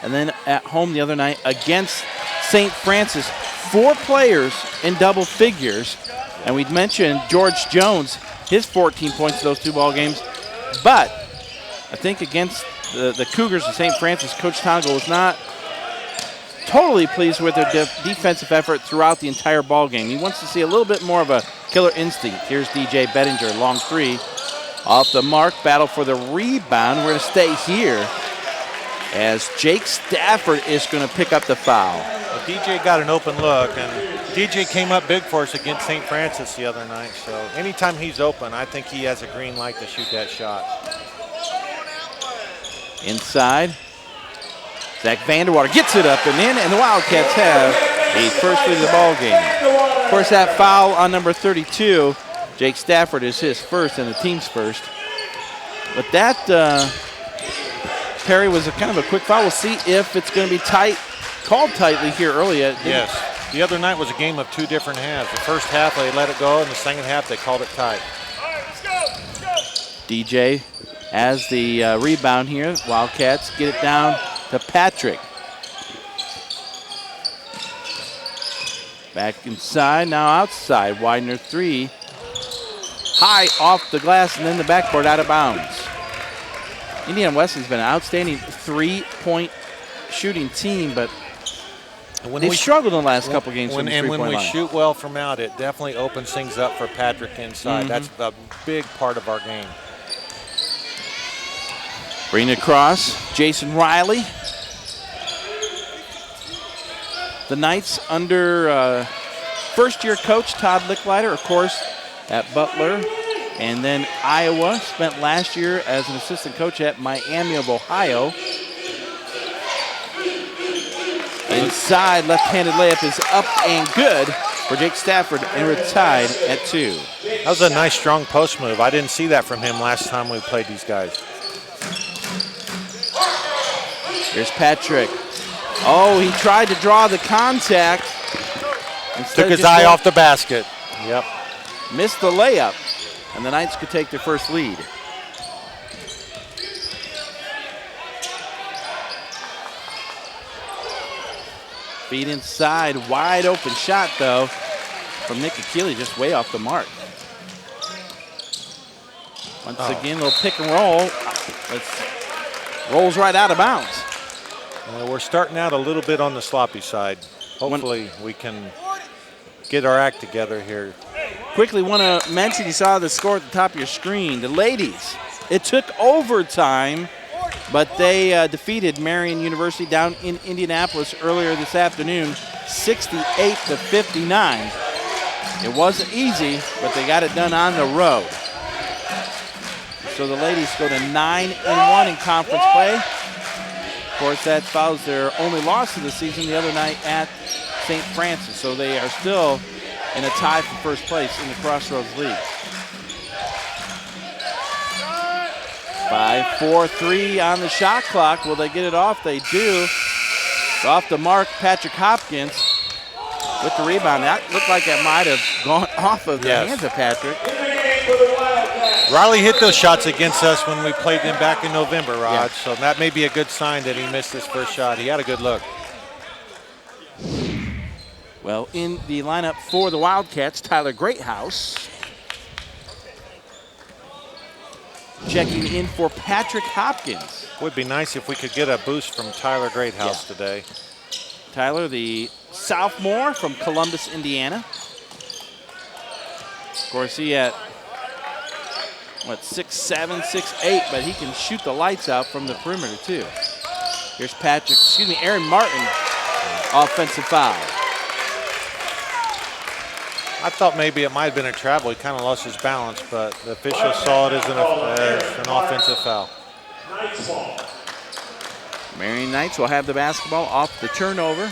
And then at home the other night against St. Francis, 4 players in double figures. And we mentioned George Jones, his 14 points in those 2 ball games. But I think against the Cougars of St. Francis, Coach Tonga was not totally pleased with their defensive effort throughout the entire ball game. He wants to see a little bit more of a killer instinct. Here's DJ Bettinger, long 3. Off the mark, battle for the rebound. We're going to stay here as Jake Stafford is going to pick up the foul. Well, DJ got an open look, and DJ came up big for us against St. Francis the other night. So anytime he's open, I think he has a green light to shoot that shot. Inside, Zach Vanderwater gets it up and in, and the Wildcats have a first lead of the ball game. Of course, that foul on number 32, Jake Stafford, is his first and the team's first. But that, Perry, was a kind of a quick foul. We'll see if it's going to be tight, called tightly here early. Yes. The other night was a game of 2 different halves. The first half they let it go, and the second half they called it tight. DJ has the rebound here. Wildcats get it down to Patrick. Back inside, now outside. Widener 3. High off the glass and then the backboard out of bounds. Indiana Wesleyan's been an outstanding 3-point shooting team, but they've struggled in the last couple games. When we shoot well from out, it definitely opens things up for Patrick inside. That's a big part of our game. Bring it across, Jason Riley. The Knights under first-year coach Todd Licklider, of course, at Butler. And then Iowa, spent last year as an assistant coach at Miami of Ohio. Inside, left-handed layup is up and good for Jake Stafford, and we're tied at 2. That was a nice, strong post move. I didn't see that from him last time we played these guys. Here's Patrick. Oh, he tried to draw the contact. Took his eye off the basket. Yep. Missed the layup, and the Knights could take their first lead. Feed inside, wide open shot though from Nick Akili, just way off the mark. Once again, a little pick and roll. Rolls right out of bounds. We're starting out a little bit on the sloppy side. Hopefully we can get our act together here. Quickly want to mention, you saw the score at the top of your screen. The ladies, it took overtime, but they defeated Marian University down in Indianapolis earlier this afternoon, 68-59. It wasn't easy, but they got it done on the road. So the ladies go to 9-1 in conference play. Of course, that follows their only loss of the season the other night at St. Francis. So they are still in a tie for first place in the Crossroads League. 5-4-3 on the shot clock. Will they get it off? They do. Off the mark, Patrick Hopkins with the rebound. That looked like it might have gone off of the hands of Patrick. Riley hit those shots against us when we played them back in November, Rod. So that may be a good sign that he missed his first shot. He had a good look. Well, in the lineup for the Wildcats, Tyler Greathouse. Checking in for Patrick Hopkins. Would be nice if we could get a boost from Tyler Greathouse today. Tyler, the sophomore from Columbus, Indiana. Of course, he at 6'7", 6'8", but he can shoot the lights out from the perimeter too. Here's Aaron Martin, offensive foul. I thought maybe it might have been a travel. He kind of lost his balance, but the officials saw it as an offensive foul. Marian Knights will have the basketball off the turnover.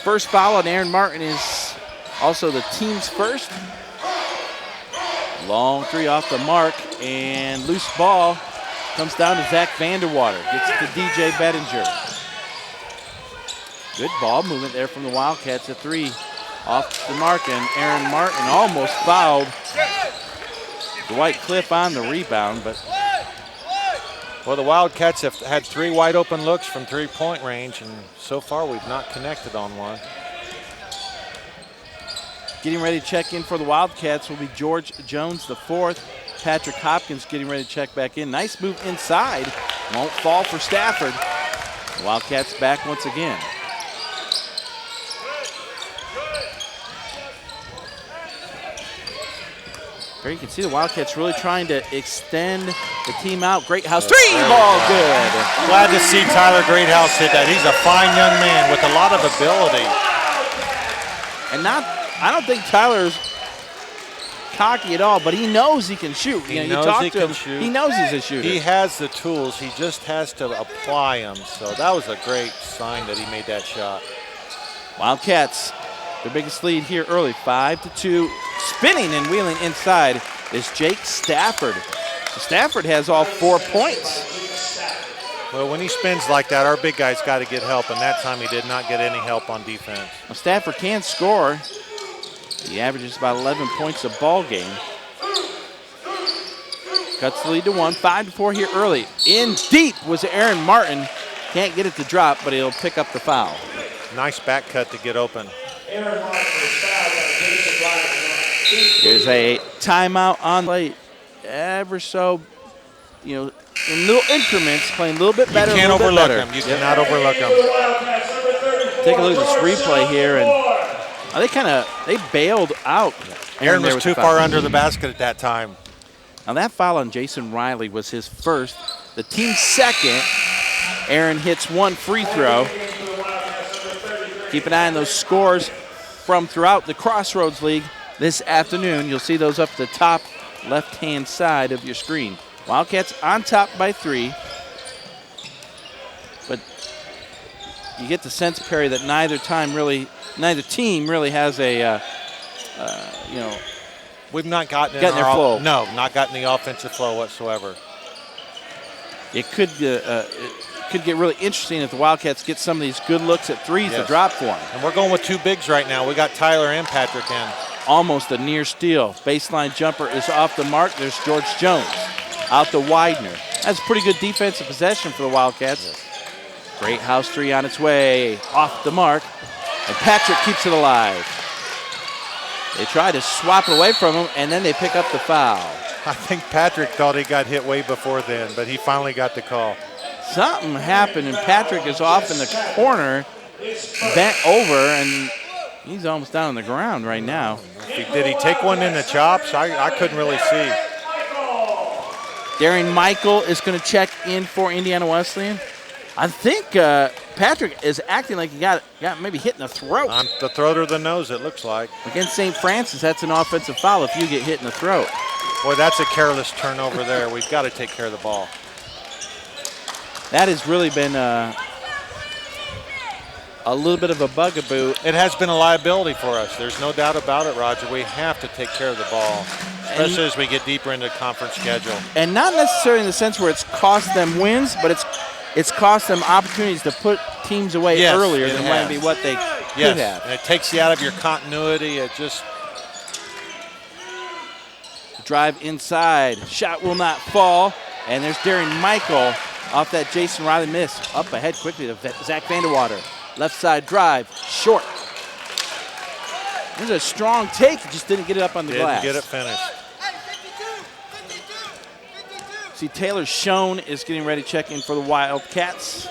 First foul on Aaron Martin is also the team's first. Long 3 off the mark, and loose ball comes down to Zach Vanderwater. Gets it to DJ Bettinger. Good ball movement there from the Wildcats. A 3 off the mark, and Aaron Martin almost fouled Dwight Cliff on the rebound, but Well, the Wildcats have had 3 wide open looks from three-point range, and so far we've not connected on one. Getting ready to check in for the Wildcats will be George Jones, the 4th. Patrick Hopkins getting ready to check back in. Nice move inside. Won't fall for Stafford. The Wildcats back once again. Here you can see the Wildcats really trying to extend the team out. Greathouse, 3 ball, good. Glad to see Tyler Greathouse hit that. He's a fine young man with a lot of ability. And I don't think Tyler's cocky at all, but he knows he can shoot. He knows you talk he to can him, shoot. He knows he's a shooter. He has the tools. He just has to apply them. So that was a great sign that he made that shot. Wildcats, their biggest lead here early, 5-2. Spinning and wheeling inside is Jake Stafford. Stafford has all 4 points. Well, when he spins like that, our big guy's got to get help, and that time he did not get any help on defense. Well, Stafford can score. He averages about 11 points a ball game. Cuts the lead to 1, 5-4 here early. In deep was Aaron Martin. Can't get it to drop, but he'll pick up the foul. Nice back cut to get open. There's a timeout on late. Ever so, in little increments, playing a little bit better. You can't overlook him. You cannot overlook him. Take a look at this replay here, and they bailed out. Aaron was too far under the basket at that time. Now that foul on Jason Riley was his first, the team's second. Aaron hits 1 free throw. Keep an eye on those scores from throughout the Crossroads League this afternoon. You'll see those up the top left-hand side of your screen. Wildcats on top by 3. But you get the sense, Perry, that neither team really has a, we've not gotten their flow. No, not gotten the offensive flow whatsoever. It could get really interesting if the Wildcats get some of these good looks at threes to drop for them. And we're going with 2 bigs right now. We got Tyler and Patrick in. Almost a near steal. Baseline jumper is off the mark. There's George Jones out to Widener. That's a pretty good defensive possession for the Wildcats. Yes. Greathouse 3 on its way, off the mark. And Patrick keeps it alive. They try to swap it away from him, and then they pick up the foul. I think Patrick thought he got hit way before then, but he finally got the call. Something happened, and Patrick is off in the corner, bent over, and he's almost down on the ground right now. Did he take one in the chops? I couldn't really see. Darian Michael is going to check in for Indiana Wesleyan. I think Patrick is acting like he got maybe hit in the throat. On the throat or the nose, it looks like. Against St. Francis, that's an offensive foul if you get hit in the throat. Boy, that's a careless turnover there. We've got to take care of the ball. That has really been a little bit of a bugaboo. It has been a liability for us. There's no doubt about it, Roger. We have to take care of the ball, especially as we get deeper into the conference schedule. And not necessarily in the sense where it's cost them wins, but it's cost them opportunities to put teams away earlier than maybe what they could have. And it takes you out of your continuity. It just... Drive inside. Shot will not fall. And there's Darian Michael off that Jason Riley miss. Up ahead quickly to Zach Vanderwater. Left side drive. Short. There's a strong take. He just didn't get it up on the glass. Didn't get it finished. See, Taylor Schoen is getting ready to check in for the Wildcats.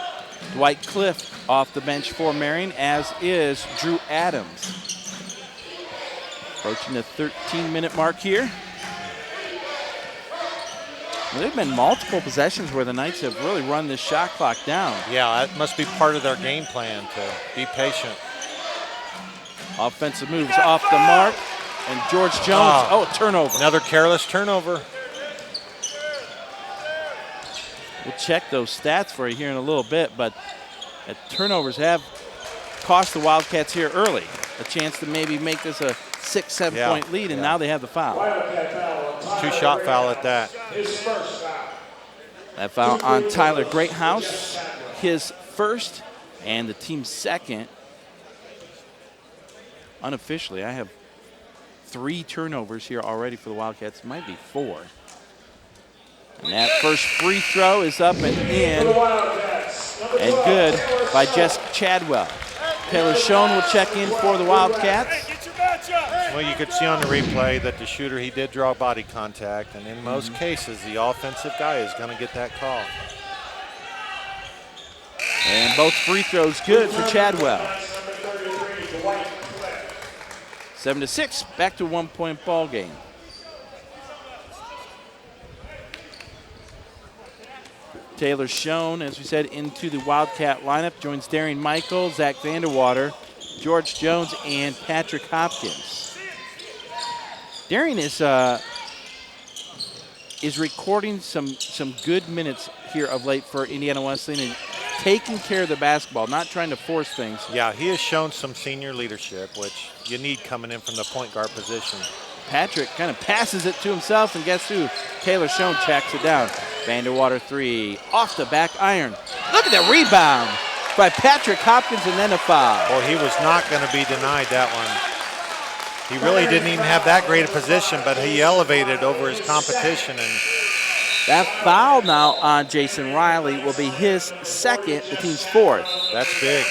Dwight Cliff off the bench for Marian, as is Drew Adams. Approaching the 13-minute mark here. Well, there have been multiple possessions where the Knights have really run this shot clock down. Yeah, that must be part of their game plan to be patient. Offensive moves off the mark, and George Jones, a turnover. Another careless turnover. We'll check those stats for you here in a little bit, but turnovers have cost the Wildcats here early. A chance to maybe make this a 6-7 point lead, and now they have the foul. 2-shot foul at that. That foul on Tyler Greathouse, his first and the team's second. Unofficially, I have 3 turnovers here already for the Wildcats. It might be 4. And that first free throw is up and in, and good by Jessica Chadwell. Taylor Schoen will check in for the Wildcats. Well, you could see on the replay that the shooter, he did draw body contact, and in most cases, the offensive guy is going to get that call. And both free throws good for Chadwell. 7-6, back to a 1-point ball game. Taylor Schoen, as we said, into the Wildcat lineup, joins Darian Michael, Zach Vanderwater, George Jones, and Patrick Hopkins. Darian is recording some good minutes here of late for Indiana Wesleyan and taking care of the basketball, not trying to force things. Yeah, he has shown some senior leadership, which you need coming in from the point guard position. Patrick kind of passes it to himself, and guess who? Taylor Schoen checks it down. Vanderwater three, off the back iron. Look at that rebound by Patrick Hopkins, and then a foul. Well, he was not going to be denied that one. He really didn't even have that great a position, but he elevated over his competition. And that foul now on Jason Riley will be his second, the team's fourth. That's big.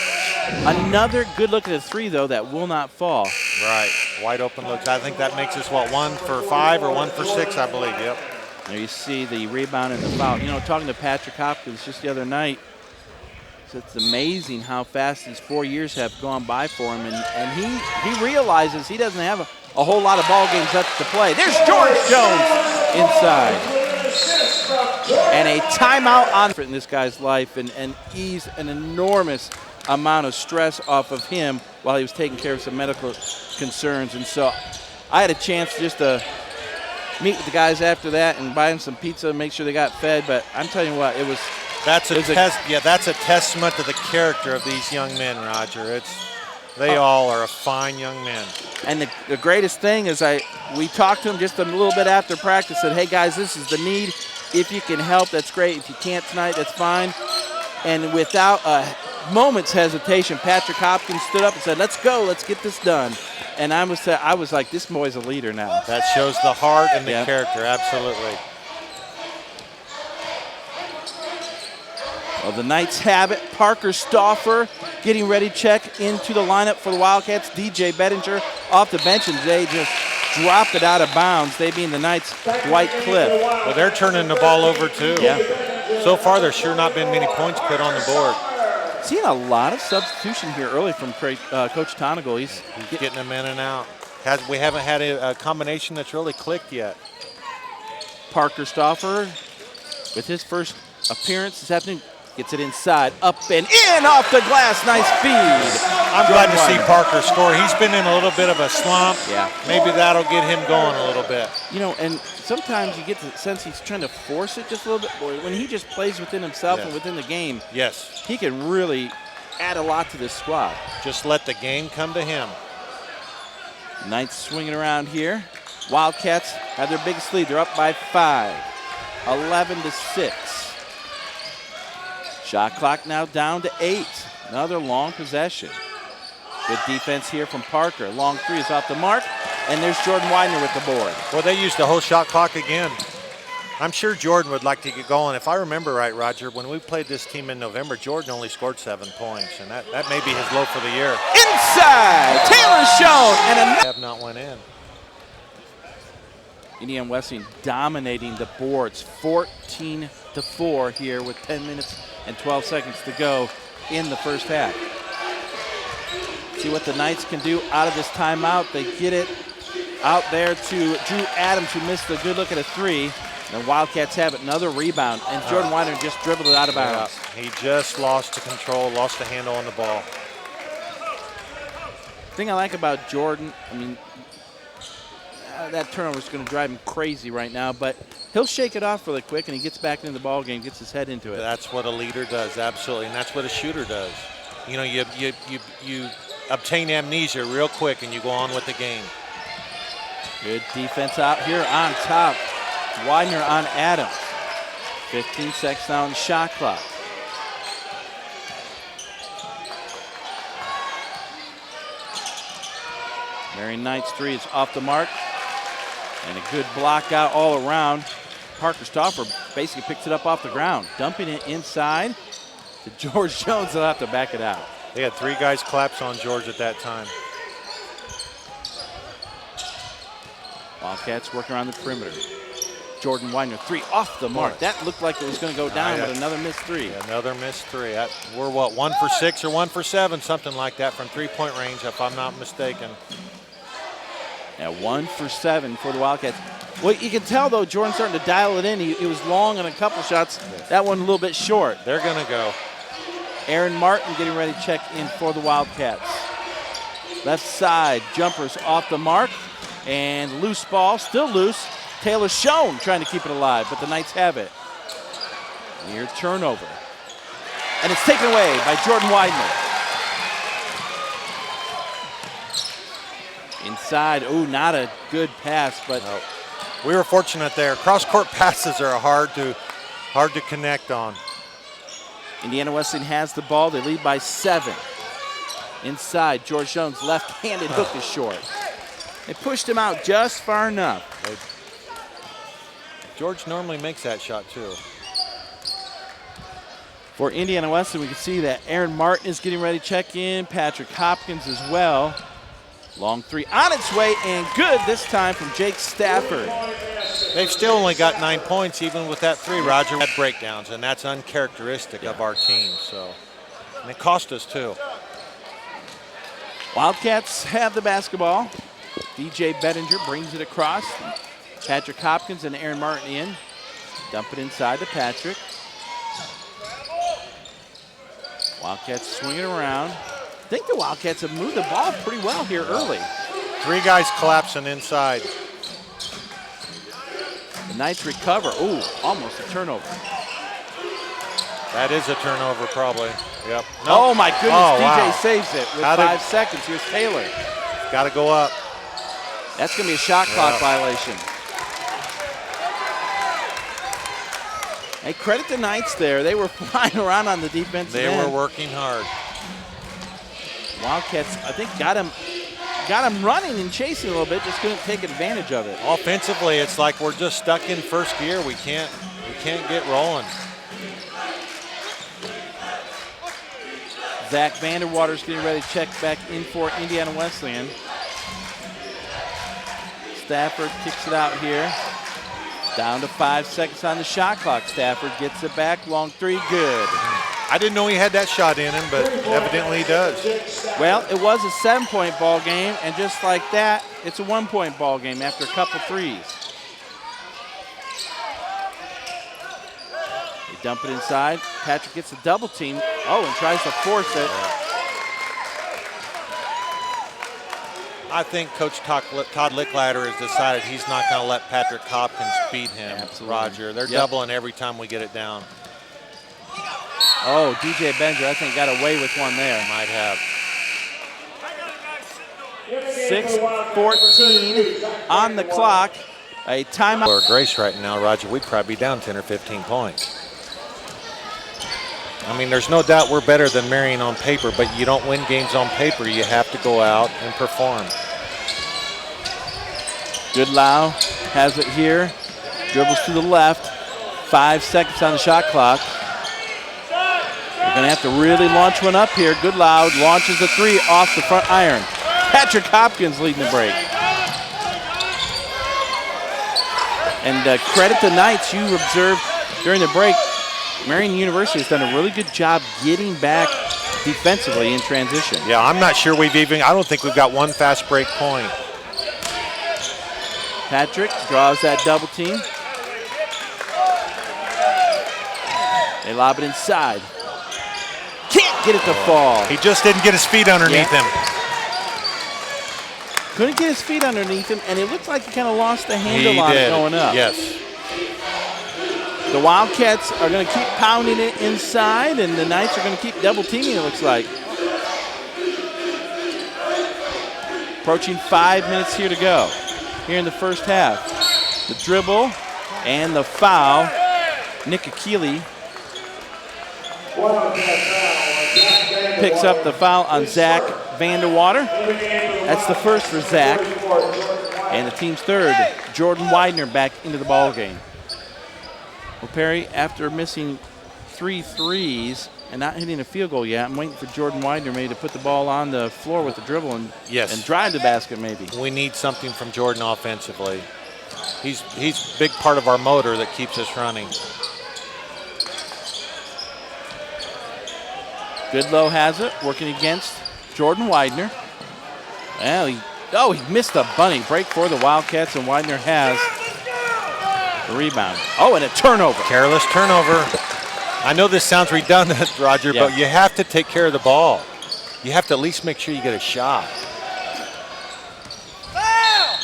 Another good look at the three, though, that will not fall. Right, wide open looks. I think that makes us, what, 1 for 5 or 1 for 6, I believe, yep. There you see the rebound and the foul. You know, talking to Patrick Hopkins just the other night, it's amazing how fast these 4 years have gone by for him, and he realizes he doesn't have a whole lot of ball games left to play. There's George Jones inside. And a timeout on in this guy's life, and ease an enormous amount of stress off of him while he was taking care of some medical concerns. And so I had a chance just to meet with the guys after that and buy them some pizza and make sure they got fed. But I'm telling you what, that's a testament to the character of these young men, Roger. They all are a fine young men. And the greatest thing is we talked to them just a little bit after practice, said, hey guys, this is the need. If you can help, that's great. If you can't tonight, that's fine. And without a moment's hesitation, Patrick Hopkins stood up and said, let's go, let's get this done. And I was like, this boy's a leader now. That shows the heart and the character, absolutely. Well, the Knights have it. Parker Stauffer getting ready to check into the lineup for the Wildcats. DJ Bettinger off the bench, and they just dropped it out of bounds. They being the Knights' Dwight Cliff. Well, they're turning the ball over too. Yeah. So far, there's sure not been many points put on the board. Seeing a lot of substitution here early from Coach Tonigal. He's getting them in and out. We haven't had a combination that's really clicked yet. Parker Stauffer, with his first appearance this afternoon, gets it inside, up and in, off the glass, nice feed. I'm glad to see Parker score. He's been in a little bit of a slump. Yeah. Maybe that'll get him going a little bit. You know, and sometimes you get the sense he's trying to force it just a little bit. Boy, when he just plays within himself and within the game, he can really add a lot to this squad. Just let the game come to him. Knights swinging around here. Wildcats have their biggest lead. They're up by 5, 11-6. Shot clock now down to 8. Another long possession. Good defense here from Parker. Long three is off the mark, and there's Jordan Widener with the board. Well, they used the whole shot clock again. I'm sure Jordan would like to get going. If I remember right, Roger, when we played this team in November, Jordan only scored 7 points, and that may be his low for the year. Inside, Taylor Schoen, and have not went in. Indiana Wesleyan dominating the boards, 14-4 here with 10 minutes and 12 seconds to go in the first half. See what the Knights can do out of this timeout. They get it out there to Drew Adams, who missed a good look at a three. And the Wildcats have it, another rebound, and Jordan Widener just dribbled it out of bounds. He just lost the control, lost the handle on the ball. The thing I like about Jordan, I mean, that turnover is going to drive him crazy right now, but he'll shake it off really quick, and he gets back into the ball game, gets his head into it. That's what a leader does, absolutely, and that's what a shooter does. You know, you obtain amnesia real quick, and you go on with the game. Good defense out here on top. Widener on Adams. 15 seconds now on the shot clock. Marian Knights three is off the mark. And a good block out all around. Parker Stauffer basically picks it up off the ground, dumping it inside to George Jones. They'll have to back it out. They had 3 guys collapse on George at that time. Wildcats working around the perimeter. Jordan Widener, 3 off the mark. That looked like it was going to go down, but another missed 3. Yeah, another missed 3. We're what, 1 for 6 or 1 for 7, something like that from 3-point range, if I'm not mistaken. Yeah, 1 for 7 for the Wildcats. Well, you can tell, though, Jordan's starting to dial it in. He was long on a couple shots. Yes. That one a little bit short. They're going to go. Aaron Martin getting ready to check in for the Wildcats. Left side, jumpers off the mark. And loose ball, still loose. Taylor Schoen trying to keep it alive, but the Knights have it. Near turnover. And it's taken away by Jordan Widener. Inside, not a good pass, but no. We were fortunate there. Cross-court passes are hard to connect on. Indiana Wesleyan has the ball. They lead by 7. Inside, George Jones, left-handed hook is short. They pushed him out just far enough. George normally makes that shot too. For Indiana Wesleyan, we can see that Aaron Martin is getting ready to check in. Patrick Hopkins as well. Long 3 on its way and good this time from Jake Stafford. They've still only got 9 points even with that 3, Roger. Had breakdowns, and that's uncharacteristic of our team. So, and it cost us too. Wildcats have the basketball. DJ Bettinger brings it across. Patrick Hopkins and Aaron Martin in. Dump it inside to Patrick. Wildcats swing it around. I think the Wildcats have moved the ball pretty well here early. 3 guys collapsing inside. The Knights recover. Almost a turnover. That is a turnover probably. Yep. Nope. Oh my goodness, DJ wow. saves it with 5 seconds. Here's Taylor. Got to go up. That's going to be a shot clock violation. Hey, credit the Knights there. They were flying around on the defensive end. They were working hard. Wildcats, I think, got him running and chasing a little bit, just couldn't take advantage of it. Offensively, it's like we're just stuck in first gear. We can't get rolling. Zach Vanderwater's getting ready to check back in for Indiana Wesleyan. Stafford kicks it out here. Down to 5 seconds on the shot clock. Stafford gets it back. Long 3, good. I didn't know he had that shot in him, but evidently he does. Well, it was a 7-point ball game, and just like that, it's a 1-point ball game after a couple 3s. They dump it inside. Patrick gets a double team. And tries to force it. I think Coach Todd Licklater has decided he's not going to let Patrick Hopkins beat him. Absolutely. Roger. They're doubling every time we get it down. DJ Benjer, I think, got away with one there. Might have. 6:14 on the clock. A timeout. Or Grace right now, Roger, we'd probably be down 10 or 15 points. I mean, there's no doubt we're better than Marian on paper, but you don't win games on paper. You have to go out and perform. Goodlow has it here. Dribbles to the left. 5 seconds on the shot clock. They're going to have to really launch one up here. Goodlow launches a 3 off the front iron. Patrick Hopkins leading the break. And credit the Knights. You observed during the break, Marian University has done a really good job getting back defensively in transition. Yeah, I'm not sure I don't think we've got one fast break point. Patrick draws that double team. They lob it inside. Can't get it to fall. He just didn't get his feet underneath him. Couldn't get his feet underneath him, and it looked like he kind of lost the handle on it going up. Yes. The Wildcats are going to keep pounding it inside, and the Knights are going to keep double teaming, it looks like. Approaching 5 minutes here to go, here in the first half. The dribble and the foul. Nick Akili picks up the foul on Zach Vanderwater. That's the first for Zach. And the team's third, Jordan Widener, back into the ball game. Well, Perry, after missing 3 threes and not hitting a field goal yet, I'm waiting for Jordan Widener maybe to put the ball on the floor with the dribble and drive the basket maybe. We need something from Jordan offensively. He's a big part of our motor that keeps us running. Goodlow has it, working against Jordan Widener. Well, he missed a bunny break for the Wildcats, and Widener has the rebound. Oh, and a turnover. Careless turnover. I know this sounds redundant, Roger, but you have to take care of the ball. You have to at least make sure you get a shot.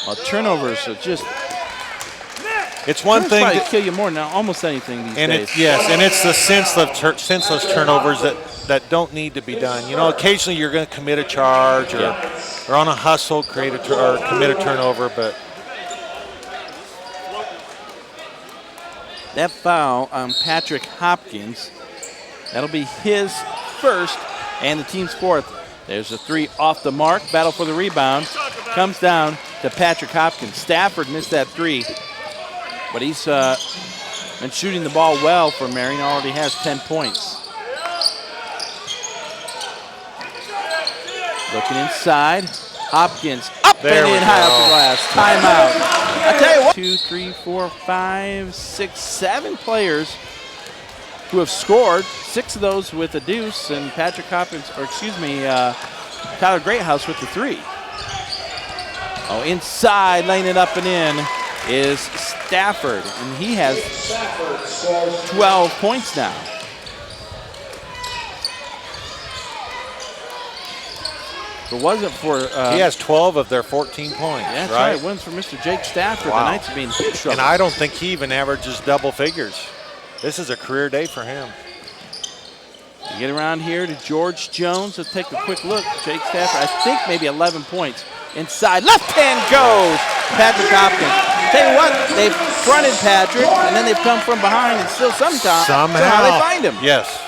Well, turnovers are just... It's one thing to kill you more than almost anything these days. And it's the senseless turnovers that don't need to be done. You know, occasionally you're going to commit a charge or on a hustle commit a turnover, but that foul on Patrick Hopkins, that'll be his first and the team's fourth. There's a 3 off the mark. Battle for the rebound. Comes down to Patrick Hopkins. Stafford missed that 3, but he's been shooting the ball well for Marian. Already has 10 points. Looking inside. Hopkins up and in high off the glass. Timeout. I tell you what. 2, 3, 4, 5, 6, 7 players who have scored. 6 of those with a deuce, and Patrick Hopkins, Tyler Greathouse with the 3. Oh, inside, laying it up and in is Stafford, and he has 12 points now. If it wasn't for... he has 12 of their 14 points, yeah, that's right. Wins for Mr. Jake Stafford. Wow. The Knights have been in huge trouble. And I don't think he even averages double figures. This is a career day for him. You get around here to George Jones. Let's take a quick look. Jake Stafford, I think maybe 11 points. Inside, left hand goes. Patrick Hopkins. Tell you what, they've fronted Patrick, and then they've come from behind, and still somehow they find him. Yes.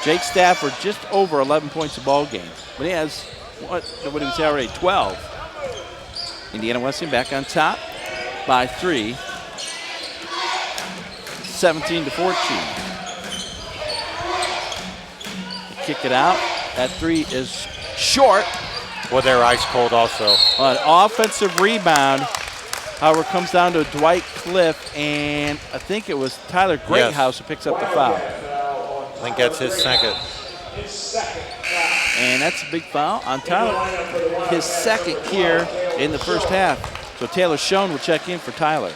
Jake Stafford just over 11 points a ball game, but he has what did we say already? 12. Indiana Wesleyan back on top by 3, 17-14. Kick it out. That 3 is short. Well, they're ice cold also. An offensive rebound. However, comes down to Dwight Cliff, and I think it was Tyler Greathouse who picks up the foul. I think that's his second. And that's a big foul on Tyler. His second here in the first half. So Taylor Schoen will check in for Tyler.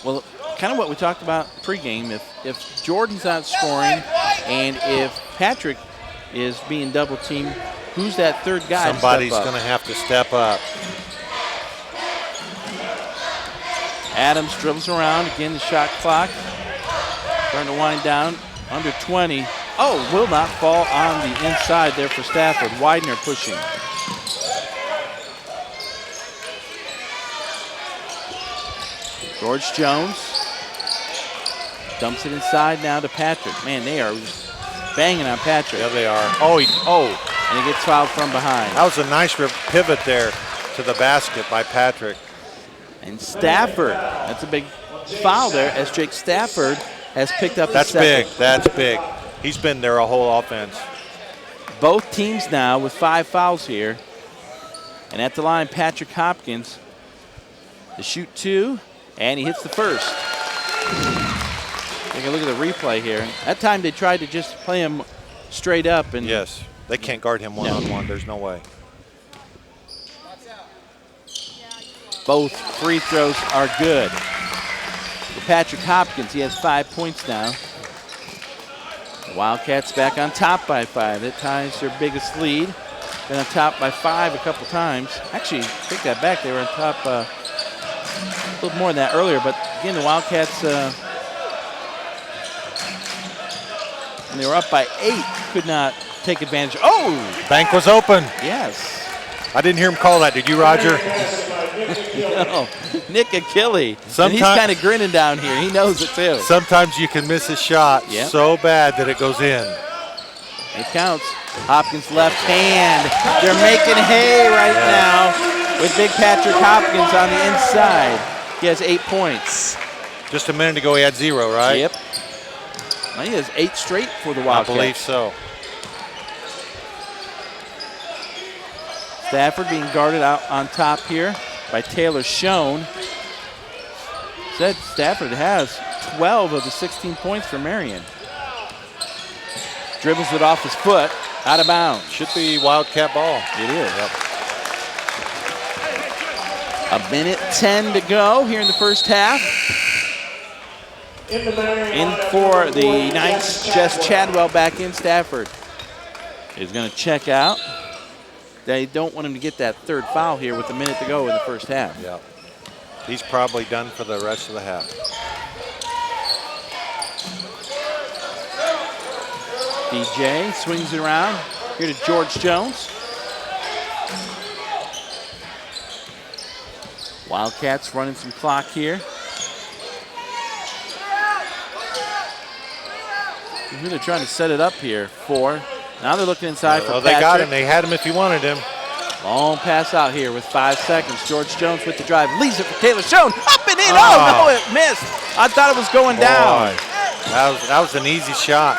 Well, kind of what we talked about pregame. If Jordan's not scoring and if Patrick is being double teamed, who's that third guy? Somebody's going to have to step up. Adams dribbles around. Again, the shot clock starting to wind down. Under 20. Oh, will not fall on the inside there for Stafford. Widener pushing. George Jones dumps it inside now to Patrick. Man, they are just banging on Patrick. Yeah, they are. And he gets fouled from behind. That was a nice pivot there to the basket by Patrick. And Stafford, that's a big foul there as Jake Stafford has picked up his second. That's big. That's big. He's been their whole offense. Both teams now with 5 fouls here. And at the line, Patrick Hopkins to shoot 2, and he hits the first. Take a look at the replay here. That time they tried to just play him straight up. And yes, they can't guard him one-on-one. There's no way. Both free throws are good. For Patrick Hopkins, he has 5 points now. The Wildcats back on top by 5. That ties their biggest lead. Been on top by 5 a couple times. Actually, take that back. They were on top a little more than that earlier. But again, the Wildcats, when they were up by 8, could not take advantage. Oh! Bank was open. Yes. I didn't hear him call that. Did you, Roger? No. Nick Achille. And he's kind of grinning down here. He knows it too. Sometimes you can miss a shot so bad that it goes in. It counts. Hopkins left hand. They're making hay right now. with big Patrick Hopkins on the inside. He has 8 points. Just a minute ago, he had 0, right? Yep. Now he has 8 straight for the Wildcats. I believe so. Stafford being guarded out on top here by Taylor Schoen. Said Stafford has 12 of the 16 points for Marian. Dribbles it off his foot, out of bounds. Should be Wildcat ball. It is. Yep. A minute 10 to go here in the first half. In for the Knights, Jess Chadwell back in. Stafford is going to check out. They don't want him to get that third foul here with a minute to go in the first half. Yeah. He's probably done for the rest of the half. DJ swings it around here to George Jones. Wildcats running some clock here. They're really trying to set it up here for. Now they're looking inside for Well, Patrick. they got him. They had him if you wanted him. Long pass out here with 5 seconds. George Jones with the drive. Leaves it for Taylor Schoen. Up and in. Oh, no, it missed. I thought it was going down. That was an easy shot.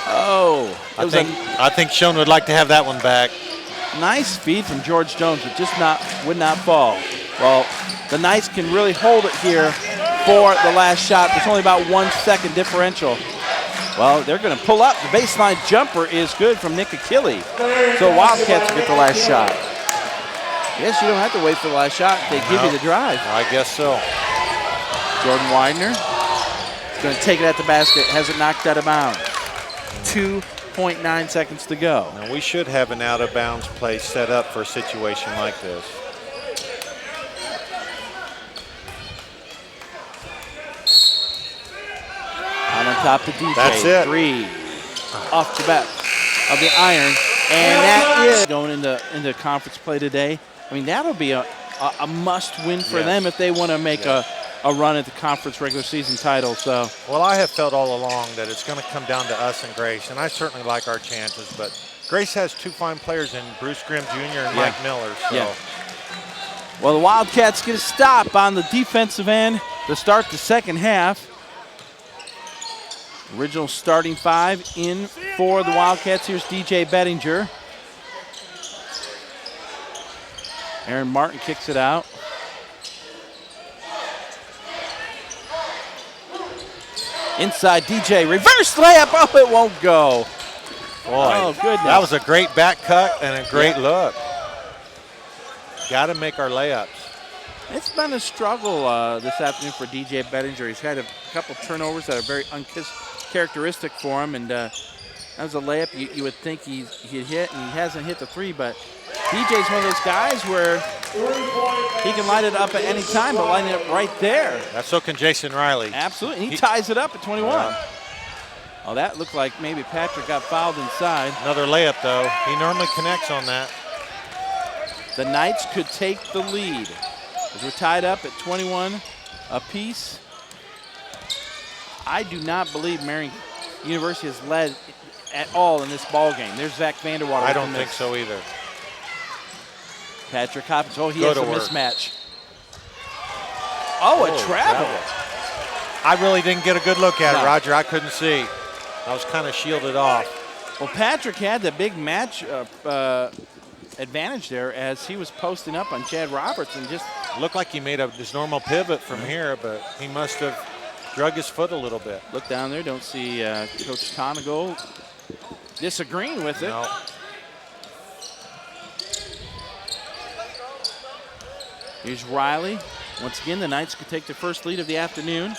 Oh. I think Schoen would like to have that one back. Nice feed from George Jones, but just would not fall. Well, the Knights can really hold it here for the last shot. There's only about 1 second differential. Well, they're going to pull up. The baseline jumper is good from Nick Achille. So Wildcats will get the last shot. Yes, you don't have to wait for the last shot. They give you the drive. I guess so. Jordan Widener is going to take it at the basket. Has it knocked out of bounds. 2.9 seconds to go. Now we should have an out-of-bounds play set up for a situation like this. Out on top to DJ. That's it. 3 off the back of the iron. And that is going into conference play today. I mean, that'll be a must-win for them if they want to make a run at the conference regular season title. So, well, I have felt all along that it's going to come down to us and Grace, and I certainly like our chances. But Grace has 2 fine players in Bruce Grimm Jr. and Mike Miller. So. Well, the Wildcats get a stop on the defensive end to start the second half. Original starting 5 in for the Wildcats. Here's DJ Bettinger. Aaron Martin kicks it out. Inside DJ, reverse layup. Oh, it won't go. Boy, oh, goodness. That was a great back cut and a great look. Got to make our layups. It's been a struggle this afternoon for DJ Bettinger. He's had a couple turnovers that are very uncharacteristic for him, and that was a layup you would think he'd hit, and he hasn't hit the 3, but DJ's one of those guys where he can light it up at any time, but lighting it up right there. So can Jason Riley. Absolutely, and he ties it up at 21. Oh, that looked like maybe Patrick got fouled inside. Another layup, though. He normally connects on that. The Knights could take the lead as we're tied up at 21 apiece. I do not believe Marian University has led at all in this ball game. There's Zach Vanderwater. I don't think so either. Patrick Hopkins. Oh, he has a mismatch. Oh, a travel. I really didn't get a good look at it, Roger. I couldn't see. I was kind of shielded off. Well, Patrick had the big match advantage there as he was posting up on Chad Roberts and just looked like he made his normal pivot from here, but he must have drug his foot a little bit. Look down there. Don't see Coach Conagle disagreeing with it. No. Here's Riley. Once again, the Knights could take the first lead of the afternoon.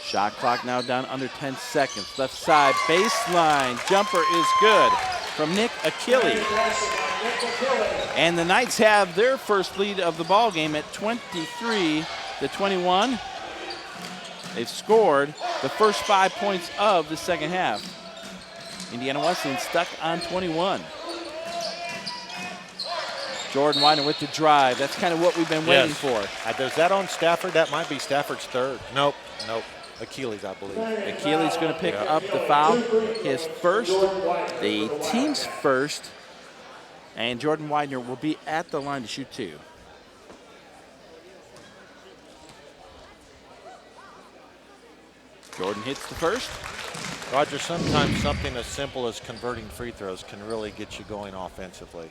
Shot clock now down under 10 seconds. Left side baseline jumper is good from Nick Achille. And the Knights have their first lead of the ball game at 23-21. They've scored the first 5 points of the second half. Indiana Wesleyan stuck on 21. Jordan Widener with the drive. That's kind of what we've been waiting for. Is that on Stafford? That might be Stafford's third. Nope. Achilles, I believe. Achilles going to pick up the foul. His first, the team's first. And Jordan Widener will be at the line to shoot 2. Jordan hits the first. Roger, sometimes something as simple as converting free throws can really get you going offensively.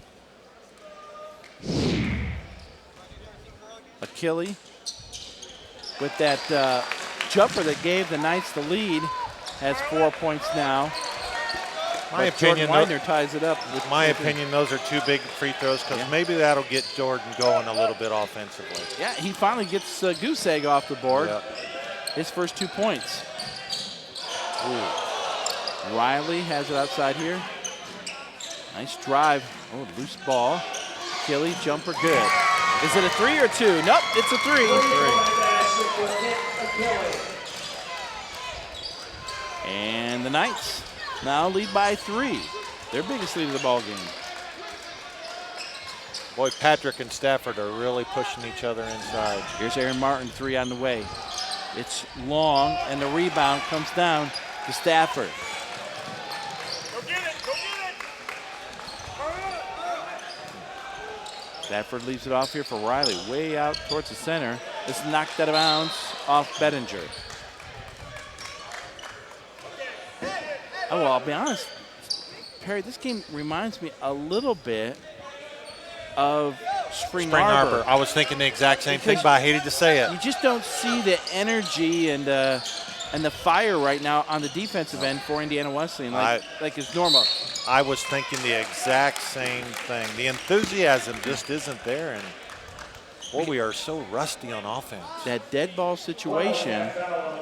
Achilles with that jumper that gave the Knights the lead has 4 points now. My opinion, Jordan Widener ties it up. With my opinion, those are 2 big free throws because maybe that'll get Jordan going a little bit offensively. Yeah, he finally gets goose egg off the board. Yep. His first 2 points. Ooh. Riley has it outside here. Nice drive. Oh, loose ball. Achilles, jumper, good. Is it a 3 or 2? Nope, it's a 3. And the Knights now lead by 3. Their biggest lead of the ball game. Boy, Patrick and Stafford are really pushing each other inside. Here's Aaron Martin, 3 on the way. It's long, and the rebound comes down to Stafford. Go get it, go get it. Stafford leaves it off here for Riley, way out towards the center. This is knocked out of bounds off Bettinger. Oh, well, I'll be honest, Perry, this game reminds me a little bit of Spring Arbor. I was thinking the exact same thing, Because but I hated to say it. You just don't see the energy and the fire right now on the defensive end for Indiana Wesleyan like it's normal. I was thinking the exact same thing. The enthusiasm just isn't there, and boy, we are so rusty on offense. That dead ball situation,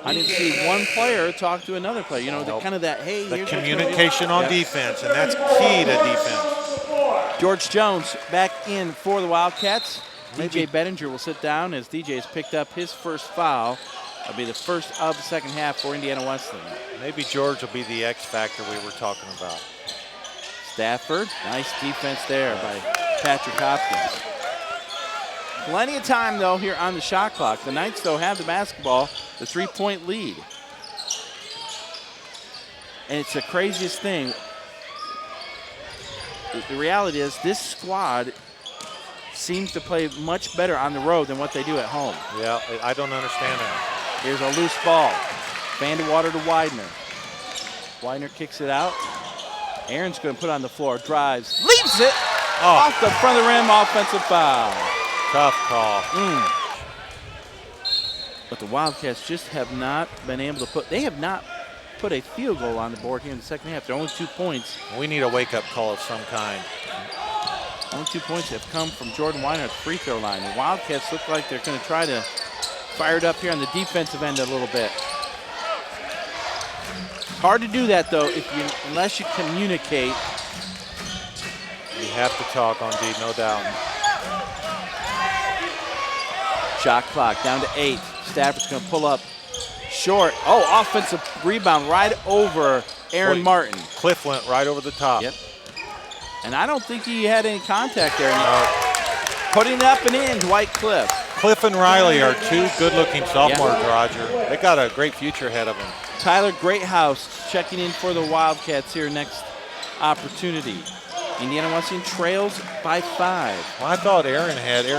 I didn't see one player talk to another player. You know, the kind of that, hey, The here's communication on defense, and that's key to defense. George Jones back in for the Wildcats. DJ Bettinger will sit down as DJ has picked up his first foul. That'll be the first of the second half for Indiana Wesleyan. Maybe George will be the X factor we were talking about. Stafford, nice defense there by Patrick Hopkins. Plenty of time, though, here on the shot clock. The Knights, though, have the basketball, the 3-point lead. And it's the craziest thing. The reality is this squad seems to play much better on the road than what they do at home. Yeah, I don't understand that. Here's a loose ball. Vandewater to Widener. Widener kicks it out. Aaron's going to put on the floor, drives, leaves it off the front of the rim, offensive foul. Tough call. But the Wildcats just have not been able to put a field goal on the board here in the second half. They're only 2 points. We need a wake-up call of some kind. Only 2 points have come from Jordan Widener at the free throw line. The Wildcats look like they're going to try to fire it up here on the defensive end a little bit. Hard to do that, though, unless you communicate. You have to talk on D, no doubt. Shot clock down to 8. Stafford's going to pull up short. Oh, offensive rebound right over Aaron Martin. Cliff went right over the top. Yep. And I don't think he had any contact there. No. Putting it up and in, Dwight Cliff. Cliff and Riley are 2 good-looking sophomores, Roger. They got a great future ahead of them. Tyler Greathouse checking in for the Wildcats here next opportunity. Indiana Wesleyan trails by 5. Well, I thought Aaron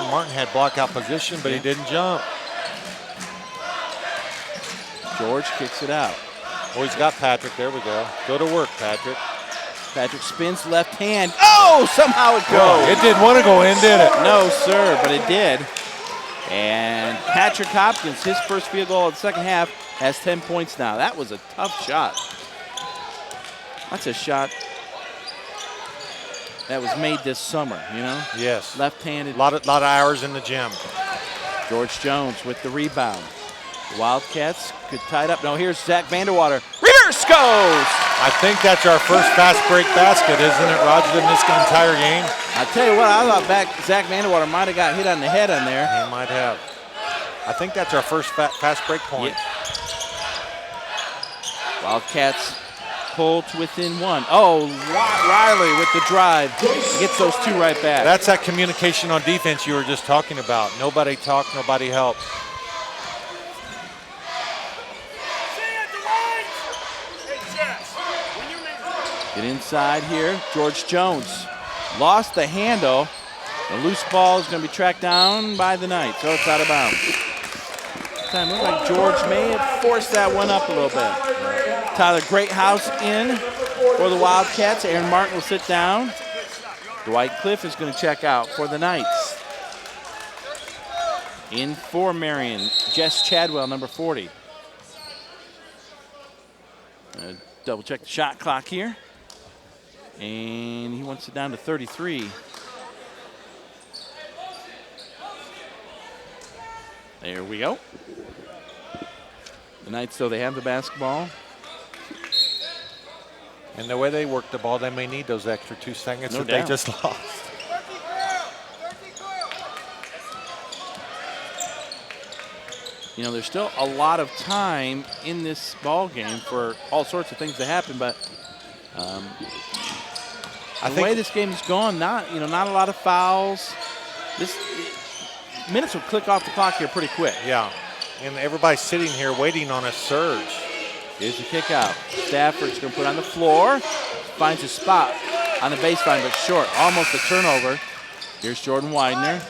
Martin had blockout position, but he didn't jump. George kicks it out. Oh, he's got Patrick. There we go. Go to work, Patrick. Patrick spins left hand. Oh, somehow it goes. It didn't want to go in, did it? No, sir, but it did. And Patrick Hopkins, his first field goal of the second half, has 10 points now. That was a tough shot. That's a shot that was made this summer, you know? Yes. Left-handed. Lot of hours in the gym. George Jones with the rebound. The Wildcats could tie it up. No, here's Zach Vandewater. Reverse goes! I think that's our first fast break basket, isn't it, Roger, in this entire game? I tell you what, I thought Zach Vandewater might have got hit on the head on there. He might have. I think that's our first fast break point. Yeah. Wildcats pull to within 1. Oh, Riley with the drive. He gets those 2 right back. That's that communication on defense you were just talking about. Nobody talked, nobody helped. Get inside here. George Jones lost the handle. The loose ball is going to be tracked down by the Knights, so it's out of bounds. This time looked like George may have forced that one up a little bit. Tyler Greathouse in for the Wildcats. Aaron Martin will sit down. Dwight Cliff is going to check out for the Knights. In for Marian, Jess Chadwell, number 40. Double check the shot clock here. And he wants it down to 33. There we go. The Knights, though, they have the basketball. And the way they work the ball, they may need those extra 2 seconds that they just lost. You know, there's still a lot of time in this ball game for all sorts of things to happen, but the way this game is going, not a lot of fouls. Minutes will click off the clock here pretty quick. Yeah, and everybody's sitting here waiting on a surge. Here's the kick out. Stafford's going to put it on the floor. Finds a spot on the baseline, but short. Almost a turnover. Here's Jordan Widener.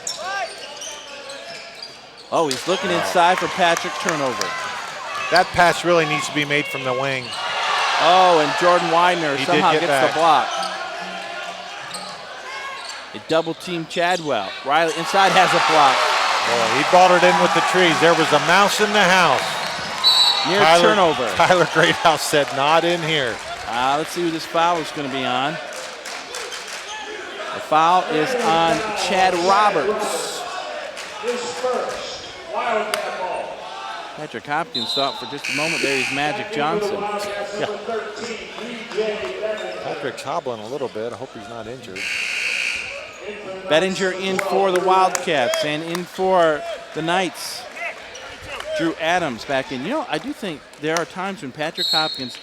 Oh, he's looking inside for Patrick, turnover. That pass really needs to be made from the wing. Oh, and Jordan Widener somehow gets the block. They double team Chadwell. Riley inside has a block. Boy, he brought it in with the trees. There was a mouse in the house. Near turnover. Tyler Greathouse said, not in here. Let's see who this foul is going to be on. The foul is on Chad Roberts. Patrick Hopkins thought for just a moment there he's Magic Johnson. Yeah. Patrick's hobbling a little bit. I hope he's not injured. Bettinger in for the Wildcats and in for the Knights. Drew Adams back in. You know, I do think there are times when Patrick Hopkins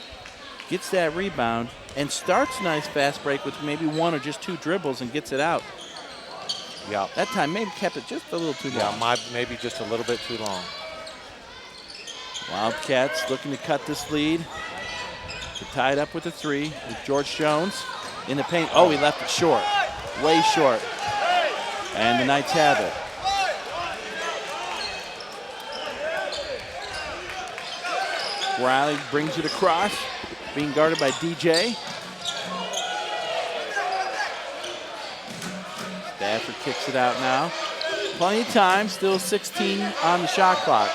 gets that rebound and starts a nice fast break with maybe 1 or just 2 dribbles and gets it out. Yeah. That time maybe kept it just a little too long. Yeah, maybe just a little bit too long. Wildcats looking to cut this lead. To tie it up with a 3 with George Jones in the paint. Oh, he left it short. Way short. And the Knights have it. Riley brings it across, being guarded by DJ. Stafford kicks it out now. Plenty of time, still 16 on the shot clock.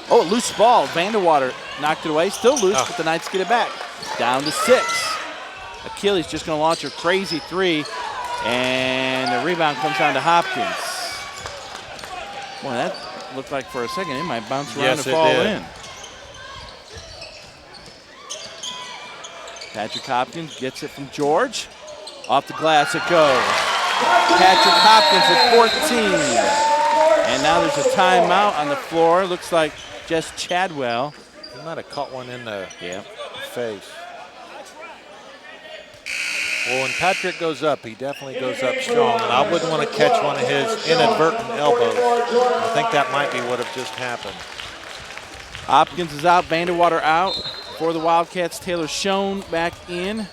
Oh, loose ball. Vanderwater knocked it away. Still loose, but the Knights get it back. Down to 6. Achilles just going to launch a crazy 3, and the rebound comes down to Hopkins. Boy, that looked like for a second it might bounce around and fall in. Patrick Hopkins gets it from George. Off the glass it goes. Patrick Hopkins at 14. And now there's a timeout on the floor. Looks like just Chadwell. He might have caught one in the face. Well, when Patrick goes up, he definitely goes up strong, and I wouldn't want to catch one of his inadvertent elbows. I think that might be what have just happened. Hopkins is out, Vanderwater out for the Wildcats. Taylor Schoen back in.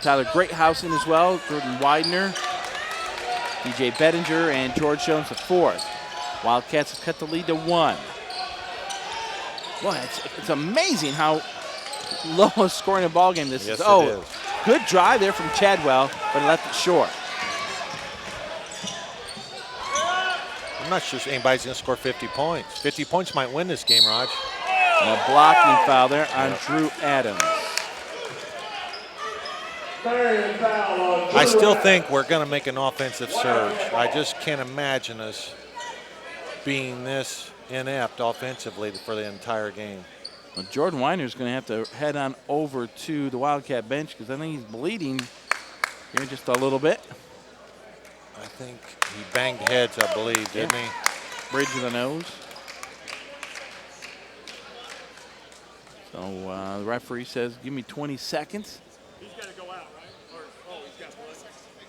Tyler Greathouse in as well, Jordan Widener, DJ Bettinger, and George Jones the 4th. Wildcats have cut the lead to 1. Boy, it's amazing how low scoring a ball game this is. Oh, it is. Good drive there from Chadwell, but he left it short. I'm not sure anybody's going to score 50 points. 50 points might win this game, Raj. And a blocking foul there on Drew Adams. I still think we're going to make an offensive surge. I just can't imagine us being this inept offensively for the entire game. Well, Jordan Widener is going to have to head on over to the Wildcat bench because I think he's bleeding here just a little bit. I think he banged heads, I believe, didn't he? Bridge of the nose. So the referee says, give me 20 seconds. He's got to go out, right?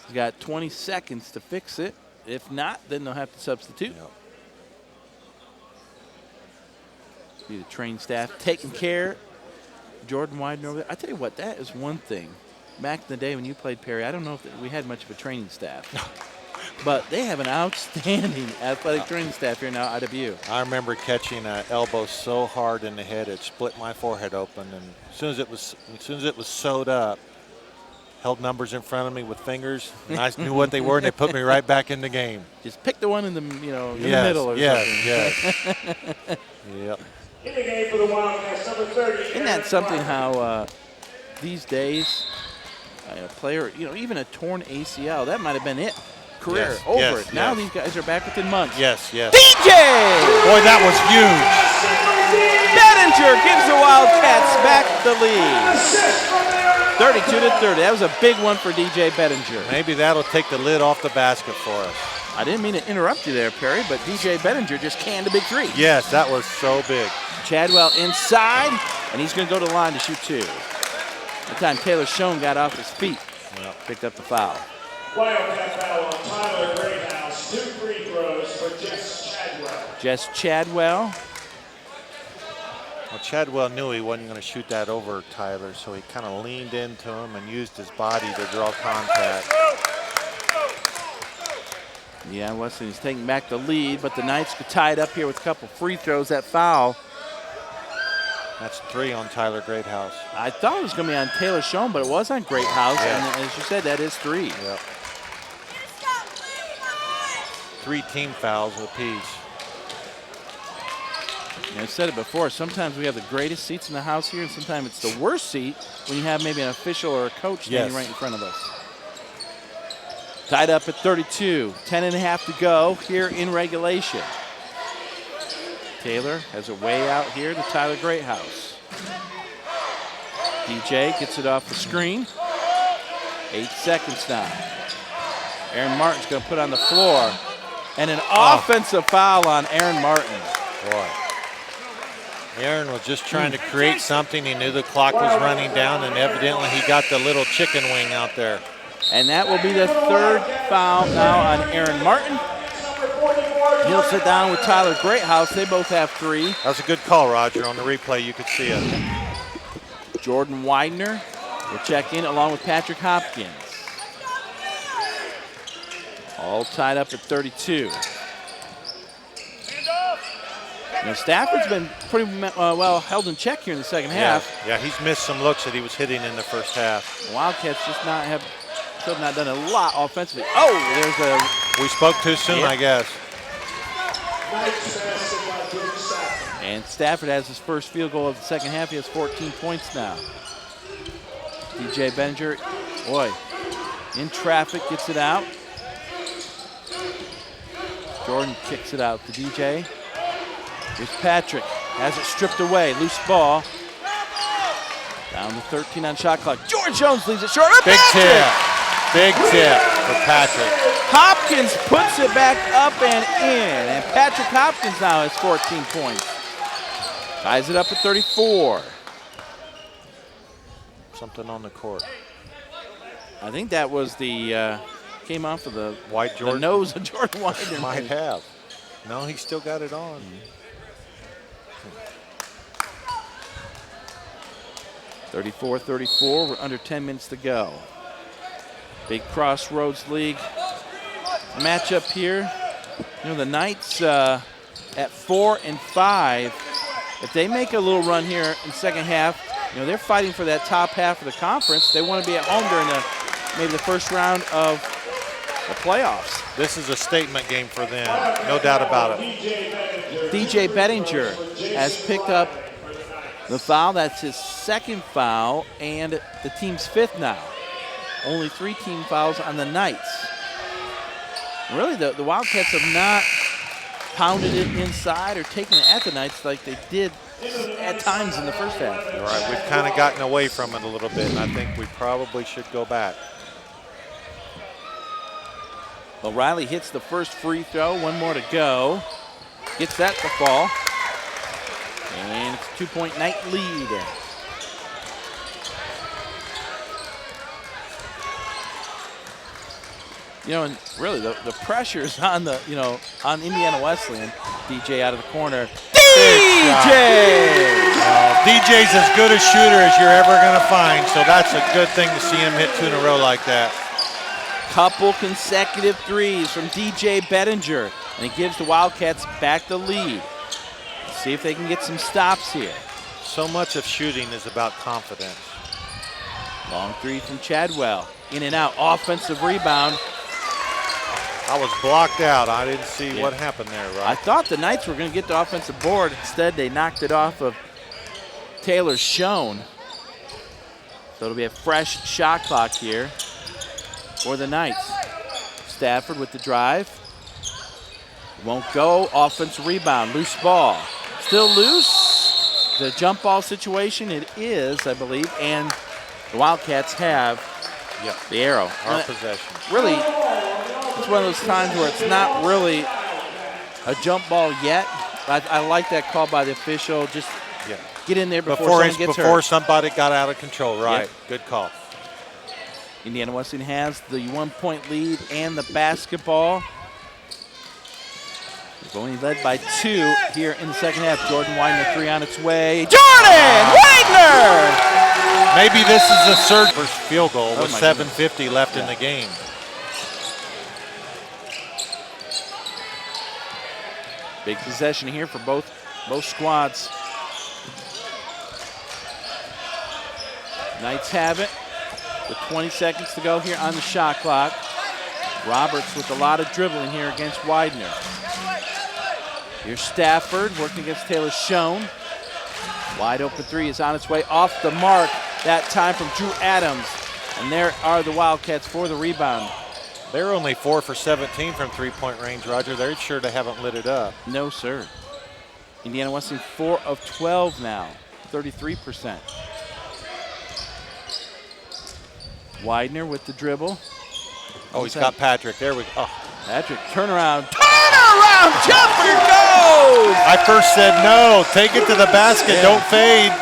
He's got 20 seconds to fix it. If not, then they'll have to substitute. Yep. Be the trained staff taking care. Jordan Widener over there. I tell you what, that is one thing. Back in the day when you played, Perry, I don't know if we had much of a training staff. But they have an outstanding athletic training staff here now at IWU. I remember catching an elbow so hard in the head it split my forehead open, and as soon as it was sewed up, held numbers in front of me with fingers, and I knew what they were, and they put me right back in the game. Just pick the one in the in the middle or something. Yes. Yep. In the game for the Wildcats, number 30. Isn't that something how these days a player, even a torn ACL, that might have been it. Career Yes, over yes, it. Now yes. these guys are back within months. Yes, yes. DJ! Boy, that was huge. Bettinger gives the Wildcats back the lead. 32-30. That was a big one for DJ Bettinger. Maybe that'll take the lid off the basket for us. I didn't mean to interrupt you there, Perry, but DJ Bettinger just canned a big three. Yes, that was so big. Chadwell inside, and he's going to go to the line to shoot two. That time Taylor Schoen got off his feet, picked up the foul. Wildcat foul on Tyler Greathouse. 2 free throws for Jess Chadwell. Jess Chadwell. Well, Chadwell knew he wasn't going to shoot that over Tyler, so he kind of leaned into him and used his body to draw contact. Yeah, Wesleyan's taking back the lead, but the Knights could tie it up here with a couple free throws. That foul. That's 3 on Tyler Greathouse. I thought it was going to be on Taylor Schoen, but it was on Greathouse, Yeah. and as you said, that is 3. Yep. 3 team fouls apiece. I said it before, sometimes we have the greatest seats in the house here, and sometimes it's the worst seat when you have maybe an official or a coach standing right in front of us. Tied up at 32, 10.5 to go here in regulation. Taylor has a way out here to Tyler Greathouse. DJ gets it off the screen. 8 seconds now. Aaron Martin's going to put on the floor. And an offensive foul on Aaron Martin. Boy. Aaron was just trying to create something. He knew the clock was running down, and evidently he got the little chicken wing out there. And that will be the 3rd foul now on Aaron Martin. He'll sit down with Tyler Greathouse. They both have 3. That was a good call, Roger. On the replay, you could see it. Jordan Widener will check in along with Patrick Hopkins. All tied up at 32. Stafford's been pretty well held in check here in the second half. Yeah, he's missed some looks that he was hitting in the first half. The Wildcats just have not done a lot offensively. Oh, there's a... We spoke too soon, I guess. And Stafford has his first field goal of the second half. He has 14 points now. DJ Bettinger, boy, in traffic, gets it out. Jordan kicks it out to DJ. Here's Patrick, has it stripped away, loose ball. Down to 13 on shot clock. George Jones leaves it short. Big tip. Big tip for Patrick. Hopkins puts it back up and in. And Patrick Hopkins now has 14 points. Ties it up at 34. Something on the court. I think that was the, came off of the, White Jordan. the nose of Jordan Widener. Might have. No, he still got it on. 34-34, we're under 10 minutes to go. Big Crossroads League matchup here. The Knights at 4 and 5. If they make a little run here in the second half, they're fighting for that top half of the conference. They want to be at home during maybe the first round of the playoffs. This is a statement game for them, no doubt about it. DJ Bettinger has picked up the foul. That's his 2nd foul and the team's 5th now. Only 3 team fouls on the Knights. Really, the Wildcats have not pounded it inside or taken it at the Knights like they did at times in the first half. All right, we've kind of gotten away from it a little bit, and I think we probably should go back. O'Reilly hits the first free throw, 1 more to go. Gets that to fall. And it's a 2-point Knight lead. And really the pressure is on on Indiana Wesleyan. DJ out of the corner. DJ DJ's as good a shooter as you're ever going to find, so that's a good thing to see him hit 2 in a row like that. Couple consecutive threes from DJ Bettinger, and it gives the Wildcats back the lead. Let's see if they can get some stops here. So much of shooting is about confidence. Long three from Chadwell. In and out, offensive rebound. I was blocked out. I didn't see what happened there, right? I thought the Knights were going to get the offensive board. Instead, they knocked it off of Taylor Schoen. So it'll be a fresh shot clock here for the Knights. Stafford with the drive. Won't go. Offensive rebound. Loose ball. Still loose. The jump ball situation, it is, I believe, and the Wildcats have the arrow. Our possession. Really, it's one of those times where it's not really a jump ball yet. I like that call by the official. Just get in there before someone gets hurt. Before somebody got out of control, right. Yep. Good call. Indiana Wesleyan has the 1-point lead and the basketball. They've only led by 2 here in the second half. Jordan Widener, 3 on its way. Jordan Widener! Maybe this is a surge first field goal with 7:50 left in the game. Big possession here for both squads. Knights have it with 20 seconds to go here on the shot clock. Roberts with a lot of dribbling here against Widener. Here's Stafford working against Taylor Schoen. Wide open three is on its way off the mark. That time from Drew Adams. And there are the Wildcats for the rebound. They're only 4 for 17 from 3-point range, Roger. They're sure they haven't lit it up. No, sir. Indiana Wesleyan 4 of 12 now, 33%. Widener with the dribble. Oh, he's got Patrick. There we go. Oh. Patrick, turnaround. Turnaround jumper goes! I first said no. Take it to the basket. Don't fade.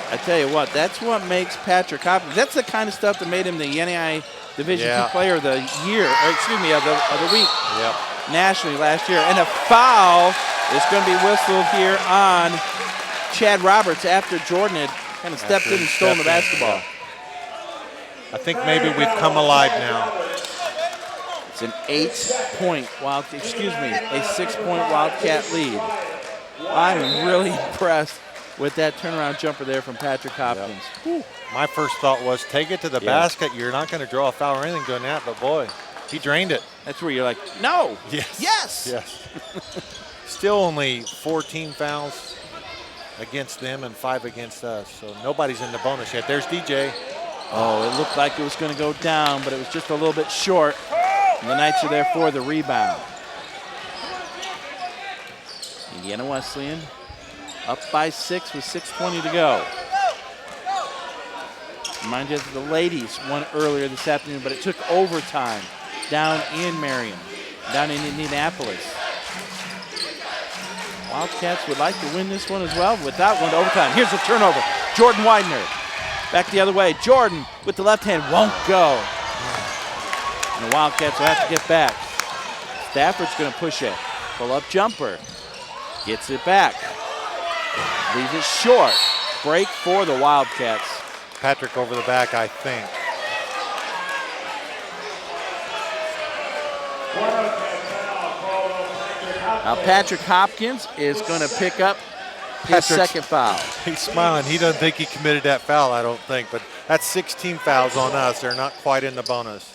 I tell you what, that's what makes Patrick Hopkins. That's the kind of stuff that made him the NAI Division II Player of the Year, or excuse me, of the week nationally last year. And a foul is going to be whistled here on Chad Roberts after Jordan had kind of stepped in and stolen the basketball. I think maybe we've come alive now. It's an 6-point Wildcat lead. I'm really impressed with that turnaround jumper there from Patrick Hopkins. My first thought was take it to the basket. You're not going to draw a foul or anything doing that, but boy, he drained it. That's where you're like, no. Yes. Still only 14 fouls against them and 5 against us, so nobody's in the bonus yet. There's DJ. Oh, it looked like it was going to go down, but it was just a little bit short. And the Knights are there for the rebound. Indiana Wesleyan up by 6 with 6:20 to go. Remind you that the ladies won earlier this afternoon, but it took overtime down in Marion, down in Indianapolis. Wildcats would like to win this one as well without going to overtime. Here's a turnover. Jordan Widener. Back the other way. Jordan with the left hand won't go. And the Wildcats will have to get back. Stafford's going to push it. Pull-up jumper. Gets it back. Leaves it short. Break for the Wildcats. Patrick over the back, I think. Now Patrick Hopkins is going to pick up his second foul. He's smiling. He doesn't think he committed that foul, I don't think. But that's 16 fouls on us. They're not quite in the bonus.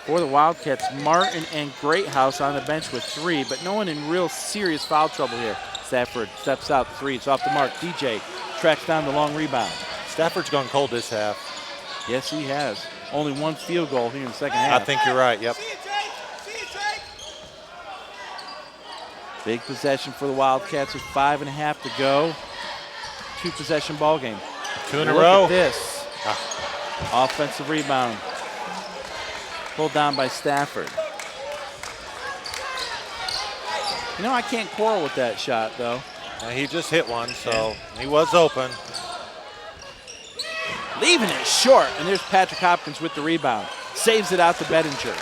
For the Wildcats, Martin and Greathouse on the bench with 3, but no one in real serious foul trouble here. Stafford steps out 3. It's off the mark. DJ tracks down the long rebound. Stafford's gone cold this half. Yes, he has. Only 1 field goal here in the second half. I think you're right, yep. Big possession for the Wildcats with 5.5 to go. 2-possession ball game. 2 in a row. Look at this. Offensive rebound. Pulled down by Stafford. You know, I can't quarrel with that shot, though. He just hit one, so he was open. Leaving it short, and there's Patrick Hopkins with the rebound. Saves it out to Bettinger.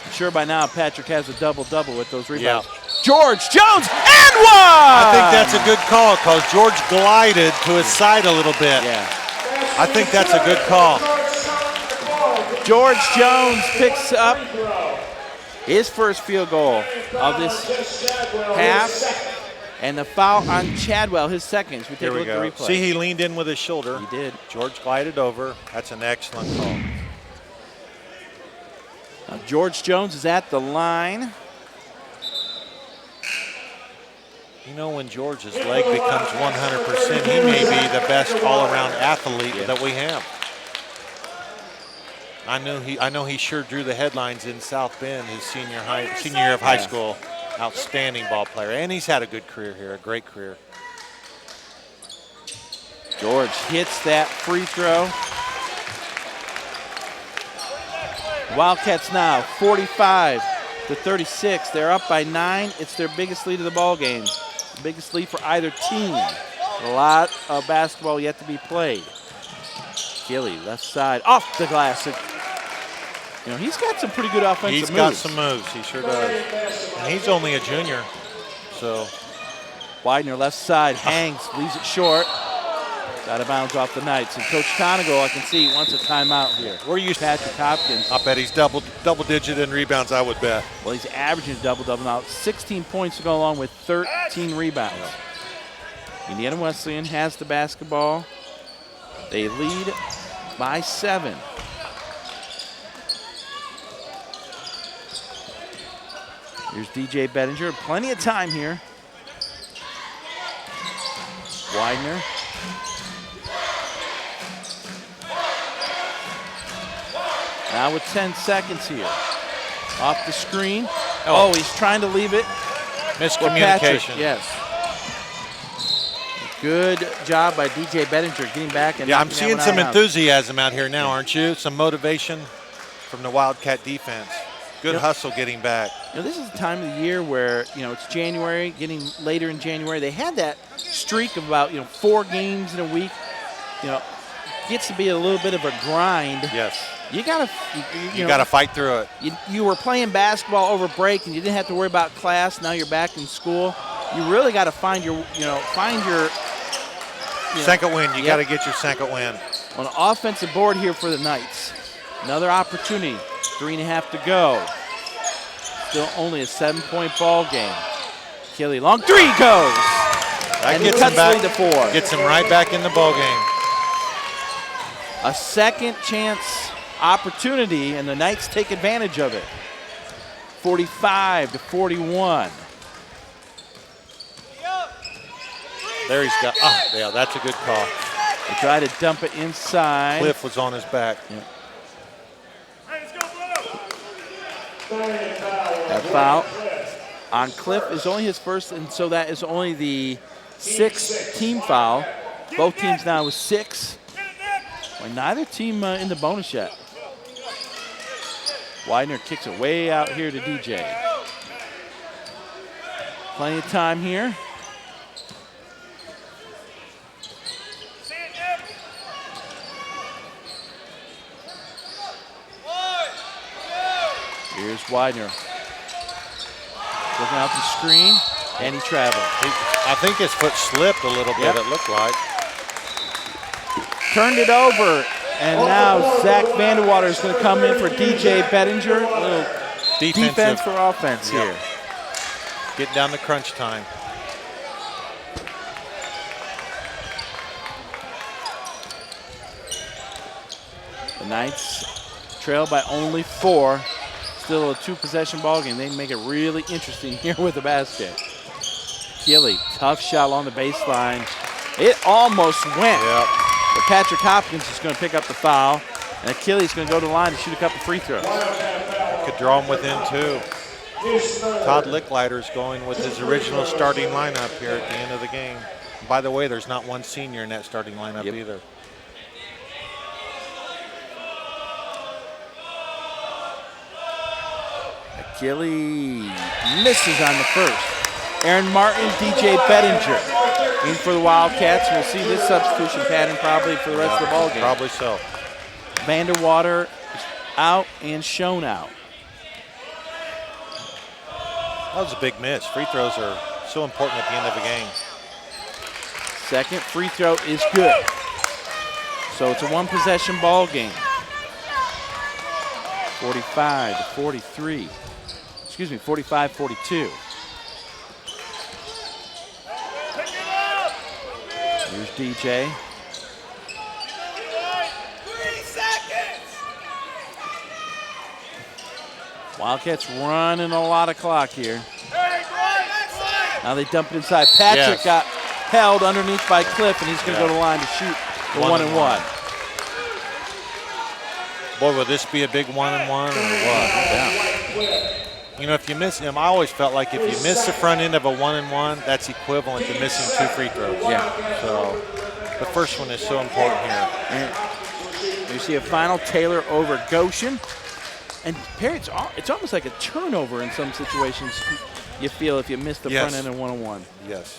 I'm sure by now Patrick has a double-double with those rebounds. George Jones and one! I think that's a good call because George glided to his side a little bit. Yeah. I think that's a good call. George Jones picks up his first field goal of this half. And the foul on Chadwell, his second. We take Here a we look go. at the replay. See, he leaned in with his shoulder. He did. George glided over. That's an excellent call. Now George Jones is at the line. You know, when George's leg becomes 100%, he may be the best all-around athlete that we have. I know he sure drew the headlines in South Bend his senior year of high school. Outstanding ball player, and he's had a good career here, a great career. George hits that free throw. Wildcats now 45-36. They're up by 9. It's their biggest lead of the ball game. The biggest lead for either team. A lot of basketball yet to be played. Gilly, left side, off the glass. You know, he's got some pretty good offensive moves. He's got some moves, he sure does. And he's only a junior, so. Widener, left side, hangs, leaves it short. Out of bounds off the Knights. And Coach Conagle, I can see, wants a timeout here. We're used Patrick Hopkins. I bet he's double digit in rebounds, I would bet. Well, he's averaging a double-double now. 16 points to go along with 13 rebounds. Indiana Wesleyan has the basketball. They lead by 7. Here's DJ Bettinger. Plenty of time here. Widener. Now with 10 seconds here. Off the screen. Oh, he's trying to leave it. Miscommunication. Yes. Good job by DJ Bettinger getting back. And I'm seeing some out. enthusiasm out here now, aren't you? Some motivation from the Wildcat defense. Good hustle getting back. You know, this is the time of the year where, you know, it's January, getting later in January. They had that streak of about, 4 games in a week. You know, gets to be a little bit of a grind. Yes. You gotta, you gotta fight through it. You were playing basketball over break, and you didn't have to worry about class. Now you're back in school. You really got to find your, second win. You got to get your second win. On an offensive board here for the Knights. Another opportunity. 3.5 to go. Still only a 7-point ball game. Kelly, long three goes. That and gets he cuts him back. lead to 4. Gets him right back in the ball game. A second chance opportunity, and the Knights take advantage of it. 45-41. There he's got. Yeah, that's a good call. They try to dump it inside. Cliff was on his back. Yeah. That foul on Cliff is only his first, and so that is only the 6th team foul. Both teams now with 6. Well, neither team in the bonus yet. Widener kicks it way out here to DJ. Plenty of time here. Here's Widener. Looking out the screen, and he traveled. I think his foot slipped a little bit, it looked like. Turned it over, and now Zach Vanderwater is going to come in for DJ Bettinger. A little defense for offense here. Getting down to crunch time. The Knights trail by only 4. Still a 2-possession ball game. They make it really interesting here with the basket. Keeley, tough shot on the baseline. It almost went. Yep. But Patrick Hopkins is going to pick up the foul, and Achilles is going to go to the line and shoot a couple free throws. Could draw him within 2. Todd Licklider is going with his original starting lineup here at the end of the game. And by the way, there's not one senior in that starting lineup either. Gilly misses on the first. Aaron Martin, DJ Bettinger in for the Wildcats. We'll see this substitution pattern probably for the rest of the ball game. Probably so. Vanderwater is out and shown out. That was a big miss. Free throws are so important at the end of a game. Second free throw is good. So it's a one-possession ball game. 45 to 43. Excuse me, 45-42. Here's DJ. 3 seconds. Wildcats running a lot of clock here. Now they dump it inside. Patrick got held underneath by Cliff, and he's going to go to the line to shoot the 1-and-1. Boy, will this be a big 1-and-1 or what? Yeah. You know, if you miss him, I always felt like if you miss the front end of a 1-and-1, that's equivalent to missing 2 free throws. Yeah. So the first one is so important here. And you see a final Taylor over Goshen. And Perry, it's almost like a turnover in some situations you feel if you miss the front end of 1-on-1. Yes.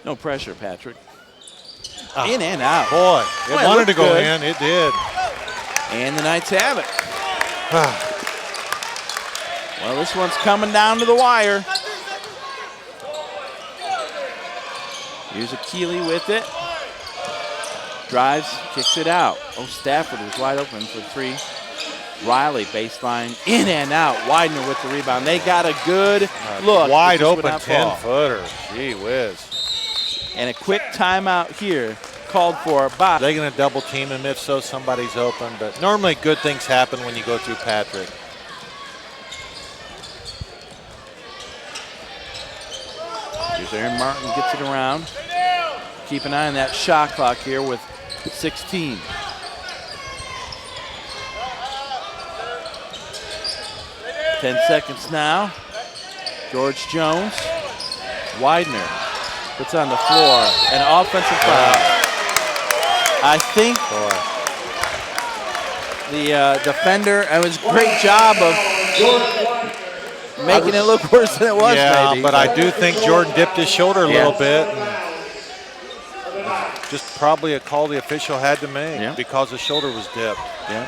No pressure, Patrick. In and out. Boy, it wanted to go in. It did. And the Knights have it. Well, this one's coming down to the wire. Here's a Keeley with it. Drives, kicks it out. Oh, Stafford was wide open for 3. Riley, baseline, in and out. Widener with the rebound. They got a good look. Wide open 10-footer. Gee whiz. And a quick timeout here called for by. They're going to double team him if so, somebody's open. But normally good things happen when you go through Patrick. Here's Aaron Martin, gets it around. Keep an eye on that shot clock here with 16. Ten seconds now. George Jones. Widener puts on the floor. An offensive foul. I think the defender, it was a great job of making it look worse than it was, maybe. But I do think Jordan dipped his shoulder a little bit. And just probably a call the official had to make because the shoulder was dipped. Yeah.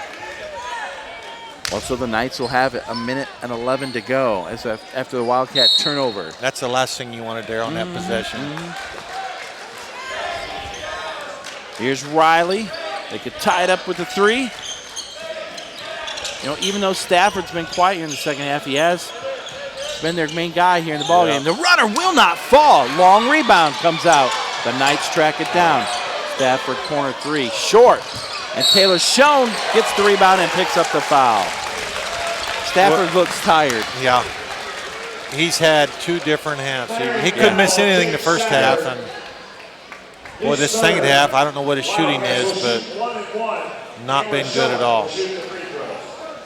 Well, so the Knights will have it 1:11 to go as after the Wildcat turnover. That's the last thing you want to do on that possession. Here's Riley. They could tie it up with a 3. You know, even though Stafford's been quiet here in the second half, he has been their main guy here in the ballgame. The runner will not fall. Long rebound comes out. The Knights track it down. Stafford corner 3, short. And Taylor Schoen gets the rebound and picks up the foul. Stafford looks tired. Yeah. He's had 2 different halves. He couldn't miss anything the first half. And boy, this second half, I don't know what his shooting is, but not been good at all.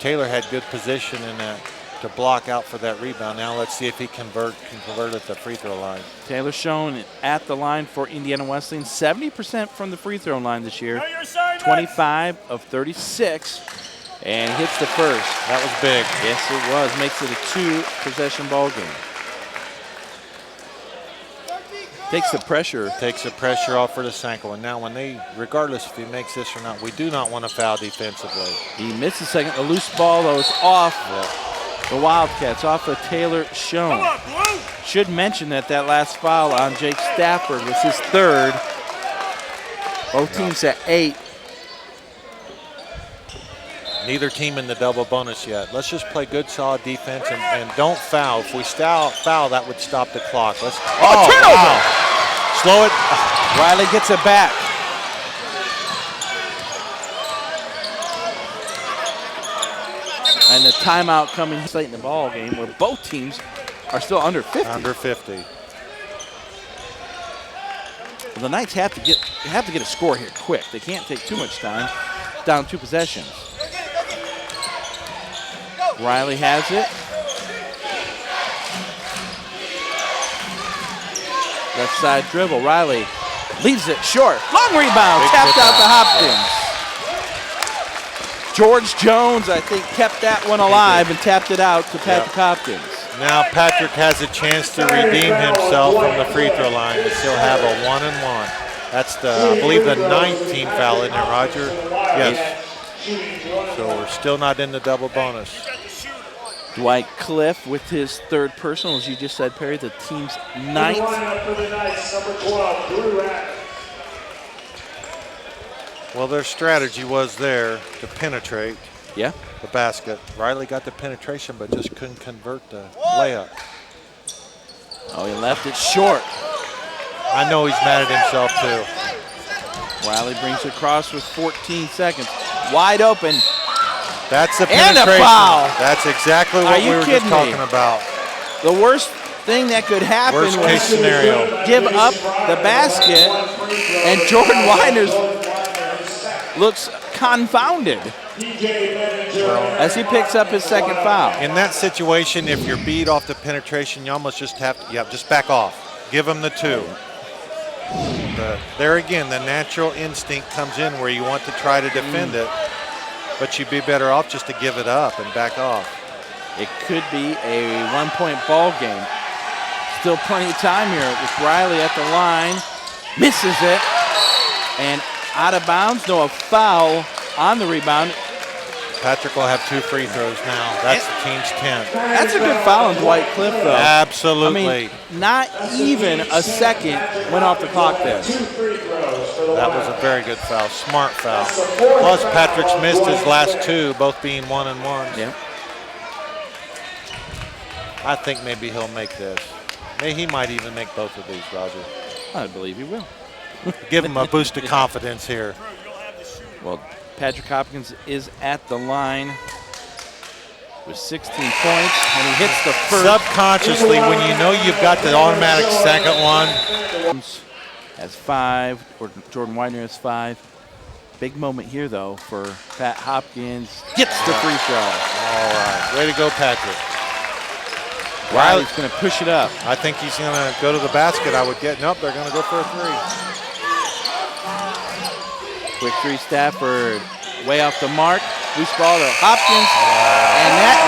Taylor had good position in that to block out for that rebound. Now let's see if he can convert at the free throw line. Taylor Schoen at the line for Indiana Wesleyan. 70% from the free throw line this year. 25 of 36. And hits the first. That was big. Yes, it was. Makes it a 2-possession ball game. Takes the pressure. Takes the pressure off for the Sanko. And now when regardless if he makes this or not, we do not want to foul defensively. He missed a second. The loose ball, though, is off the Wildcats, off of Taylor Schoen. Should mention that last foul on Jake Stafford was his 3rd. Both teams at 8. Neither team in the double bonus yet. Let's just play good, solid defense and don't foul. If we foul, that would stop the clock. Turnover! Wow. Slow it. Riley gets it back. And the timeout coming late in the ball game where both teams are still under 50. Under 50. Well, the Knights have to get a score here quick. They can't take too much time. Down 2 possessions. Riley has it. Left side dribble. Riley leaves it short. Long rebound. Tapped out to Hopkins. George Jones, I think, kept that one alive and tapped it out to Patrick Hopkins. Now Patrick has a chance to redeem himself from the free throw line to still have a 1-and-1. That's I believe the 9th team foul, isn't it, Roger? Yes. So we're still not in the double bonus. Dwight Cliff with his third personal, as you just said, Perry, the team's ninth. In the lineup for the Knights, number 12, Drew Rapp. Well, their strategy was there to penetrate Yeah. the basket. Riley got the penetration, but just couldn't convert the layup. Oh, he left it short. I know he's mad at himself, too. Riley brings it across with 14 seconds. Wide open. That's the And a penetration. foul. That's exactly what Are we you were just kidding me? talking about. The worst thing that could happen Worst case was scenario. give up the basket, and Jordan Weiners looks confounded as he picks up his second foul. In that situation, if you're beat off the penetration, you almost just have to, just back off. Give them the 2. But there again, the natural instinct comes in where you want to try to defend it, but you'd be better off just to give it up and back off. It could be a one-point ball game. Still plenty of time here with Riley at the line. Misses it. And out of bounds. No, a foul on the rebound. Patrick will have 2 free throws now. That's the team's 10th. That's a good foul on Dwight Cliff, though. Absolutely. I mean, not even a second went off the clock there. That was a very good foul. Smart foul. Plus, Patrick's missed his last 2, both being 1-and-1s. Yeah. I think maybe he'll make this. Maybe he might even make both of these, Roger. I believe he will. Give him a boost of confidence here. Well, Patrick Hopkins is at the line with 16 points, and he hits the first. Subconsciously, when you know you've got the automatic second one. Has 5, or Jordan Widener has 5. Big moment here, though, for Pat Hopkins. Gets the free throw. All right, way to go, Patrick. Riley's going to push it up. I think he's going to go to the basket, I would get. Nope, they're going to go for a 3. Quick 3, Stafford. Way off the mark. Loose ball to Hopkins. And that